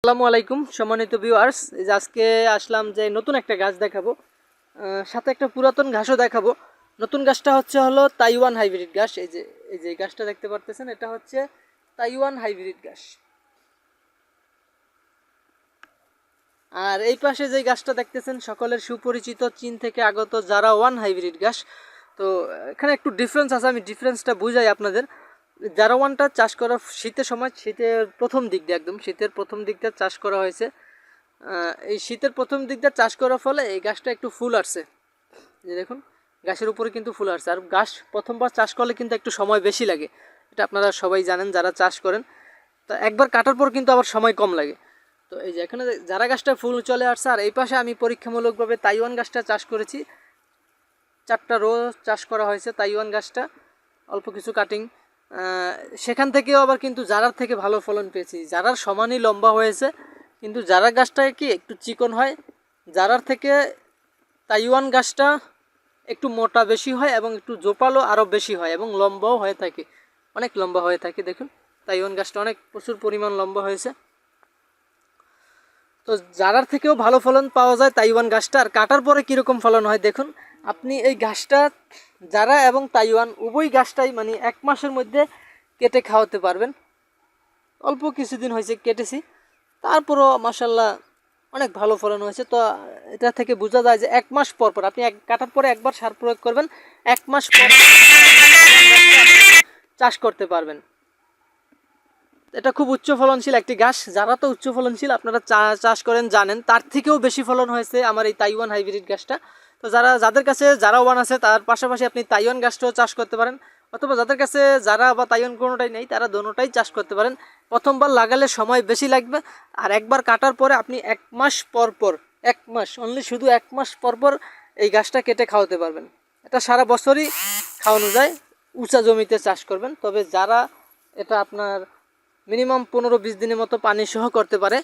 আসসালামু আলাইকুম সম্মানিত ভিউয়ার্স, এই যে আজকে আসলাম যে নতুন একটা গাছ দেখাবো, সাথে একটা পুরাতন ঘাসও দেখাবো। নতুন গাছটা হলো তাইওয়ান হাইব্রিড ঘাস। এই যে গাছটা দেখতে পারতেছেন, এটা হচ্ছে তাইওয়ান হাইব্রিড ঘাস। আর এই পাশে যে গাছটা দেখতেছেন সকলের সুপরিচিত চীন থেকে আগত জারা ওয়ান হাইব্রিড ঘাস। তো এখানে একটু ডিফারেন্স আছে, আমি ডিফারেন্সটা বুঝাই আপনাদের। জারা ওয়ানটা চাষ করা শীতের সময়, শীতের প্রথম দিক দিয়ে, একদম শীতের প্রথম দিকটা চাষ করা হয়েছে। এই শীতের প্রথম দিকটা চাষ করার ফলে এই গাছটা একটু ফুল আসছে, যে দেখুন গাছের উপরে কিন্তু ফুল আসছে। আর গাছ প্রথমবার চাষ করলে কিন্তু একটু সময় বেশি লাগে, এটা আপনারা সবাই জানেন যারা চাষ করেন। তো একবার কাটার পর কিন্তু আবার সময় কম লাগে। তো এই যে এখানে যারা গাছটা ফুল চলে আসছে, আর এই পাশে আমি পরীক্ষামূলকভাবে তাইওয়ান গাছটা চাষ করেছি। 4টা রো চাষ করা হয়েছে তাইওয়ান গাছটা, অল্প কিছু কাটিং। সেখান থেকেও আবার কিন্তু জারার থেকে ভালো ফলন পেয়েছি। জারার সমানই লম্বা হয়েছে, কিন্তু জারা গাছটা কি একটু চিকন হয়, জারার থেকে তাইওয়ান গাছটা একটু মোটা বেশি হয় এবং একটু জোপালো আরও বেশি হয় এবং লম্বাও হয়ে থাকে, অনেক লম্বা হয়ে থাকে। দেখুন তাইওয়ান গাছটা অনেক প্রচুর পরিমাণ লম্বা হয়েছে। তো জারার থেকেও ভালো ফলন পাওয়া যায় তাইওয়ান গাছটা। আর কাটার পরে কীরকম ফলন হয় দেখুন আপনি। এই গাছটা জারা এবং তাইওয়ান উভয় গাছটাই মানে 1 মাসের মধ্যে কেটে খাওয়াতে পারবেন। অল্প কিছুদিন হয়েছে কেটেছি, তারপরও মাশাল্লাহ অনেক ভালো ফলন হয়েছে। তো এটা থেকে বোঝা যায় যে 1 মাস পর পর আপনি কাটার পরে একবার সার প্রয়োগ করবেন, 1 মাস পর চাষ করতে পারবেন। এটা খুব উচ্চ ফলনশীল একটি ঘাস। যারা তো উচ্চ ফলনশীল আপনারা চাষ করেন জানেন, তার থেকেও বেশি ফলন হয়েছে আমার এই তাইওয়ান হাইব্রিড ঘাসটা। তো যাদের কাছে জারা ওয়ান আছে তার পাশাপাশি আপনি তাইওয়ান ঘাসটাও চাষ করতে পারেন, অথবা যাদের কাছে জারা বা তাইওয়ান কোনোটাই নেই তারা দোনোটাই চাষ করতে পারেন। প্রথমবার লাগালে সময় বেশি লাগবে, আর একবার কাটার পরে আপনি 1 মাস পর পর, 1 মাস অনলি, শুধু 1 মাস পর পর এই ঘাসটা কেটে খাওয়াতে পারবেন। এটা সারা বছরই খাওয়ানো যায়, উঁচা জমিতে চাষ করবেন। তবে যারা এটা আপনার মিনিমাম 15-20 দিনের মতো পানি সহ করতে পারে।